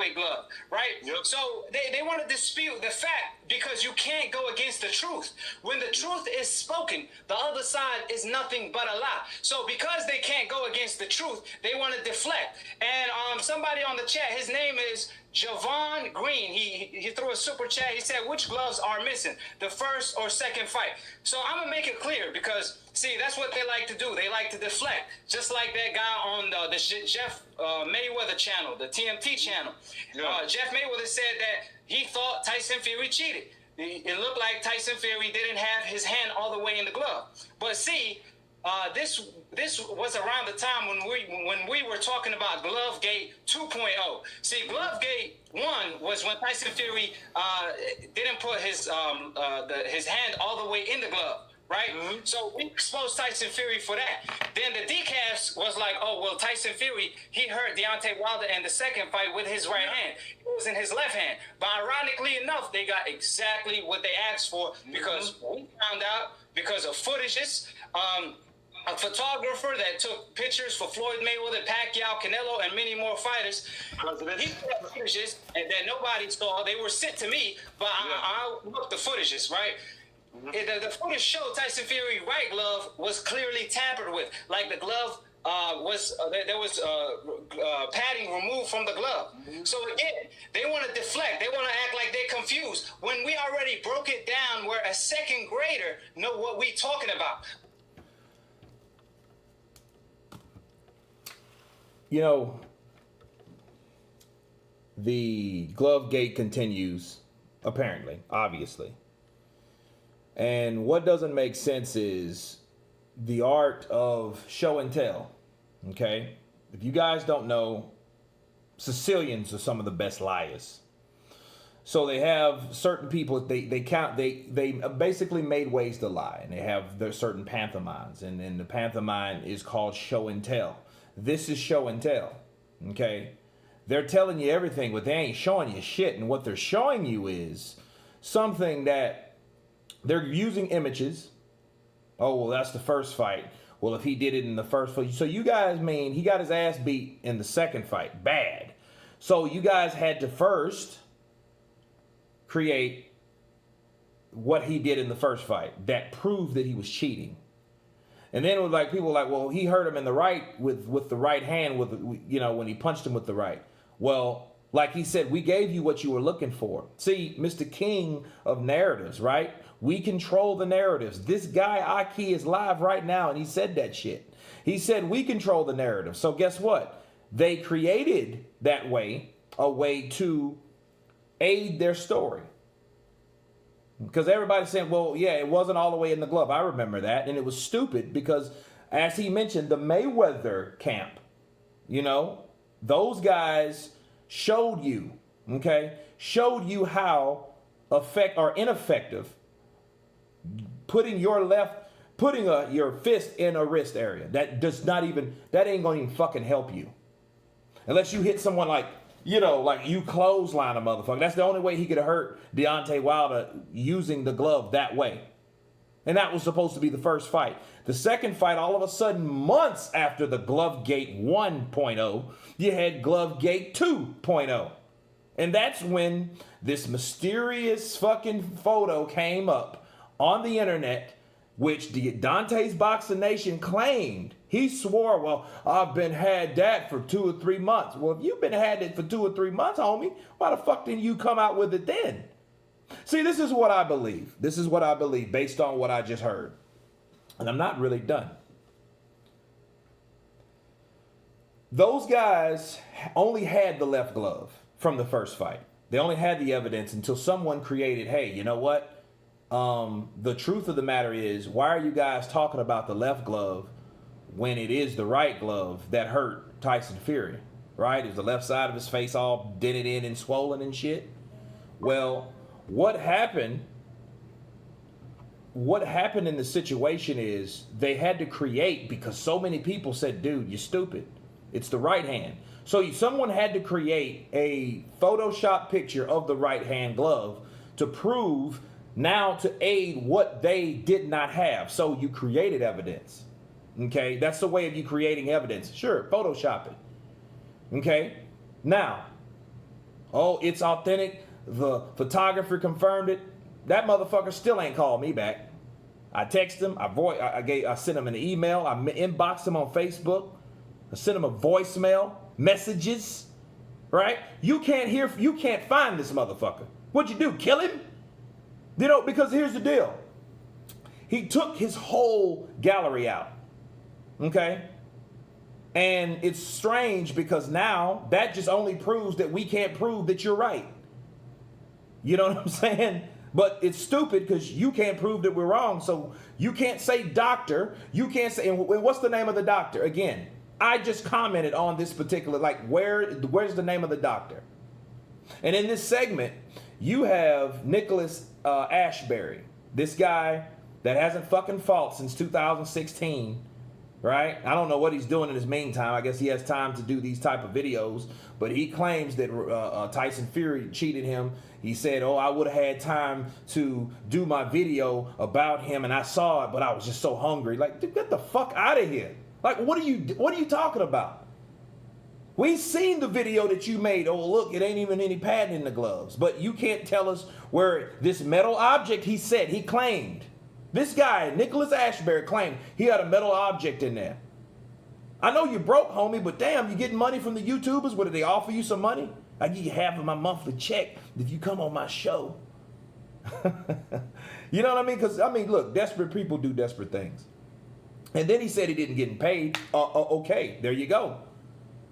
heavyweight glove, right? Yep. So they want to dispute the fact because you can't go against the truth. When the truth is spoken, the other side is nothing but a lie. So because they can't go against the truth, they want to deflect. And somebody on the chat, his name is Javon Green, he threw a super chat. He said, which gloves are missing, the first or second fight? So I'm going to make it clear because, see, that's what they like to do. They like to deflect, just like that guy on the Jeff Mayweather channel, the TMT channel. Yeah. Jeff Mayweather said that he thought Tyson Fury cheated. It looked like Tyson Fury didn't have his hand all the way in the glove. But see, this was around the time when we were talking about Glovegate 2.0. See, Glovegate 1 was when Tyson Fury didn't put his hand all the way in the glove, right? Mm-hmm. So we exposed Tyson Fury for that. Then the decafs was like, oh, well, Tyson Fury, he hurt Deontay Wilder in the second fight with his right hand. It was in his left hand. But ironically enough, they got exactly what they asked for because we found out because of footages. A photographer that took pictures for Floyd Mayweather, Pacquiao, Canelo, and many more fighters. He took footages and that nobody saw. They were sent to me, but I looked the footages, right? The footage showed Tyson Fury right glove was clearly tampered with. Like the glove there was padding removed from the glove. So again, they want to deflect. They want to act like they're confused when we already broke it down where a second grader know what we talking about. You know, the glove gate continues, apparently, obviously. And what doesn't make sense is the art of show and tell, okay? If you guys don't know, Sicilians are some of the best liars. So they have certain people, they basically made ways to lie. And they have their certain pantomimes. And the pantomime is called show and tell. This is show and tell, okay? They're telling you everything, but they ain't showing you shit. And what they're showing you is something that they're using images. Oh, well, that's the first fight. Well, if he did it in the first fight. So you guys mean he got his ass beat in the second fight. Bad. So you guys had to first create what he did in the first fight that proved that he was cheating. And then it was like people were like, well, he hurt him in the right with the right hand when he punched him with the right. Well, like he said, we gave you what you were looking for. See, Mr. King of narratives, right? We control the narratives. This guy, Aki, is live right now, and he said that shit. He said we control the narrative. So guess what? They created that way, a way to aid their story. Because everybody's saying, well, yeah, it wasn't all the way in the glove. I remember that. And it was stupid because, as he mentioned, the Mayweather camp, those guys showed you, showed you how ineffective putting your fist in a wrist area. That ain't going to even fucking help you. Unless you hit someone like you clothesline a motherfucker. That's the only way he could have hurt Deontay Wilder, using the glove that way. And that was supposed to be the first fight. The second fight, all of a sudden, months after the Glovegate 1.0, you had Glovegate 2.0. And that's when this mysterious fucking photo came up on the internet, which Dante's Boxing Nation claimed. He swore, well, I've been had that for 2 or 3 months. Well, if you've been had it for 2 or 3 months, homie, why the fuck didn't you come out with it then? See, this is what I believe. This is what I believe based on what I just heard. And I'm not really done. Those guys only had the left glove from the first fight. They only had the evidence until someone created, hey, you know what? The truth of the matter is, why are you guys talking about the left glove when it is the right glove that hurt Tyson Fury, right? It was the left side of his face all dented in and swollen and shit. Well, what happened in the situation is they had to create, because so many people said, dude, you're stupid. It's the right hand. So someone had to create a Photoshop picture of the right hand glove to prove, now to aid what they did not have. So you created evidence. Okay, that's the way of you creating evidence. Sure, Photoshop it. Okay, now, Oh, it's authentic. The photographer confirmed it. That motherfucker still ain't called me back. I text him. I sent him an email. I inboxed him on Facebook. I sent him a voicemail, messages. Right? You can't find this motherfucker. What'd you do? Kill him? You know, because here's the deal. He took his whole gallery out. Okay? And it's strange because now that just only proves that we can't prove that you're right. You know what I'm saying? But it's stupid because you can't prove that we're wrong. So you can't say doctor. You can't say, and what's the name of the doctor? Again, I just commented on this particular, like, where's the name of the doctor? And in this segment, you have Nicholas Ashberry, this guy that hasn't fucking fought since 2016, right? I don't know what he's doing in his meantime. I guess he has time to do these type of videos, but he claims that Tyson Fury cheated him. He said, oh, I would have had time to do my video about him, and I saw it, but I was just so hungry. Like, dude, get the fuck out of here. Like, what are you talking about? We seen the video that you made. Oh, look, it ain't even any padding in the gloves. But you can't tell us where this metal object, he claimed. This guy, Nicholas Ashberry, claimed he had a metal object in there. I know you broke, homie, but damn, you getting money from the YouTubers? What, did they offer you some money? I give you half of my monthly check if you come on my show. You know what I mean? Because, I mean, look, desperate people do desperate things. And then he said he didn't get paid. Okay, there you go.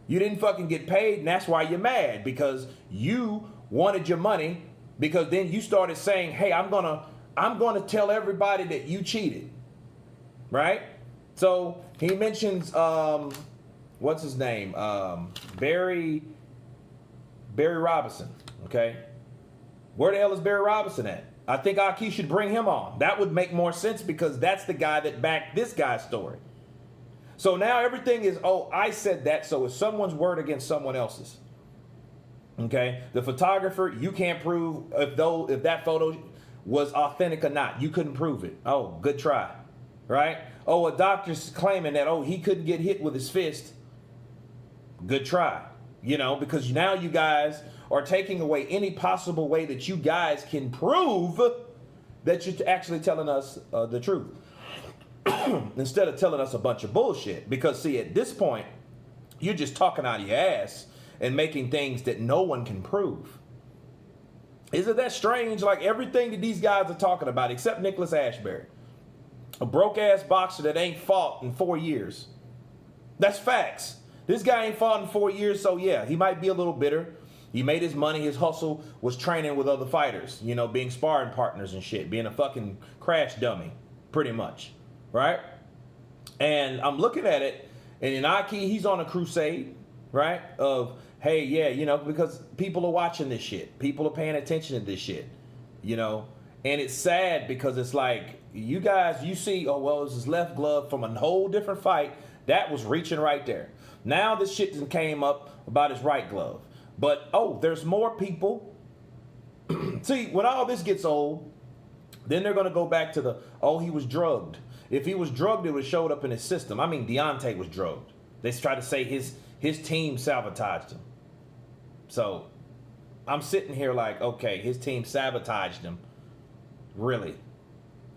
You didn't fucking get paid, and that's why you're mad, because you wanted your money, because then you started saying, hey, I'm gonna tell everybody that you cheated. Right? So he mentions what's his name? Barry Robinson. Okay. Where the hell is Barry Robinson at? I think Aki should bring him on. That would make more sense because that's the guy that backed this guy's story. So now everything is, oh, I said that, so it's someone's word against someone else's. Okay? The photographer, you can't prove if that photo was authentic or not. You couldn't prove it. Oh, good try. Right? Oh, a doctor's claiming that, oh, he couldn't get hit with his fist. Good try. You know, because now you guys are taking away any possible way that you guys can prove that you're actually telling us the truth. Instead of telling us a bunch of bullshit. Because, see, at this point, you're just talking out of your ass and making things that no one can prove. Isn't that strange? Like, everything that these guys are talking about, except Nicholas Ashberry. A broke-ass boxer that ain't fought in 4 years. That's facts. This guy ain't fought in 4 years, so yeah, he might be a little bitter. He made his money. His hustle was training with other fighters, you know, being sparring partners and shit, being a fucking crash dummy, pretty much, right? And I'm looking at it, and in Aki, he's on a crusade, right? Of, hey, yeah, you know, because people are watching this shit. People are paying attention to this shit, you know? And it's sad because it's like, you guys, you see, oh, well, it's his left glove from a whole different fight. That was reaching right there. Now this shit came up about his right glove. But, oh, there's more people. See, when all this gets old, then they're going to go back to the, oh, he was drugged. If he was drugged, it would have showed up in his system. I mean, Deontay was drugged. They try to say his team sabotaged him. So I'm sitting here like, okay, his team sabotaged him. Really?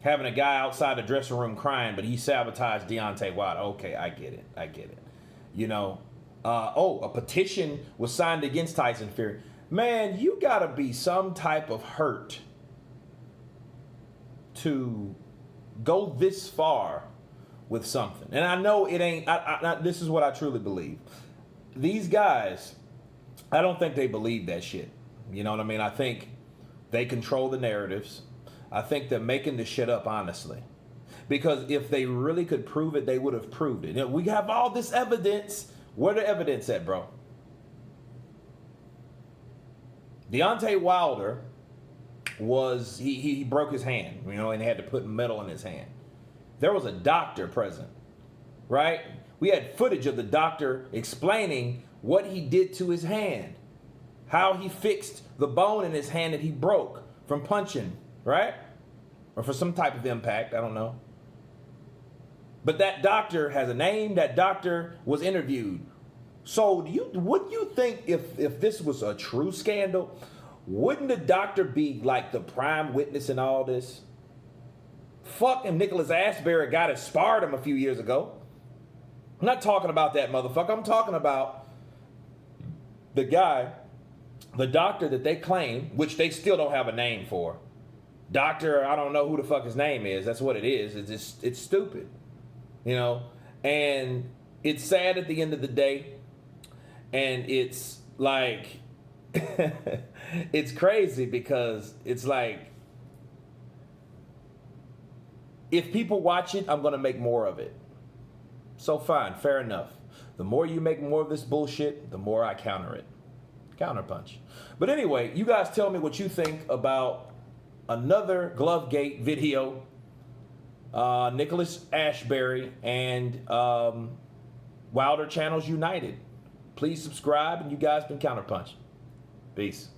Having a guy outside the dressing room crying, but he sabotaged Deontay Wilder. Okay, I get it. You know, a petition was signed against Tyson Fury. Man, you gotta be some type of hurt to go this far with something. And I know it ain't, this is what I truly believe. These guys, I don't think they believe that shit. You know what I mean? I think they control the narratives. I think they're making this shit up, honestly. Because if they really could prove it, they would have proved it. You know, we have all this evidence. Where the evidence at, bro? Deontay Wilder was, he broke his hand, you know, and they had to put metal in his hand. There was a doctor present, right? We had footage of the doctor explaining what he did to his hand. How he fixed the bone in his hand that he broke from punching, right? Or for some type of impact, I don't know. But that doctor has a name. That doctor was interviewed. So would you think if this was a true scandal, wouldn't the doctor be like the prime witness in all this? Fucking Nicholas Ashberry got it, sparred him a few years ago. I'm not talking about that motherfucker. I'm talking about the guy, the doctor that they claim, which they still don't have a name for. Doctor, I don't know who the fuck his name is. That's what it is. It's stupid, you know? And it's sad at the end of the day. And it's like, it's crazy because it's like, if people watch it, I'm going to make more of it. So fine, fair enough. The more you make more of this bullshit, the more I counter it. Counterpunch. But anyway, you guys tell me what you think about another Glovegate video. Nicholas Ashberry and Wilder Channels United. Please subscribe, and you guys been Counterpunch. Peace.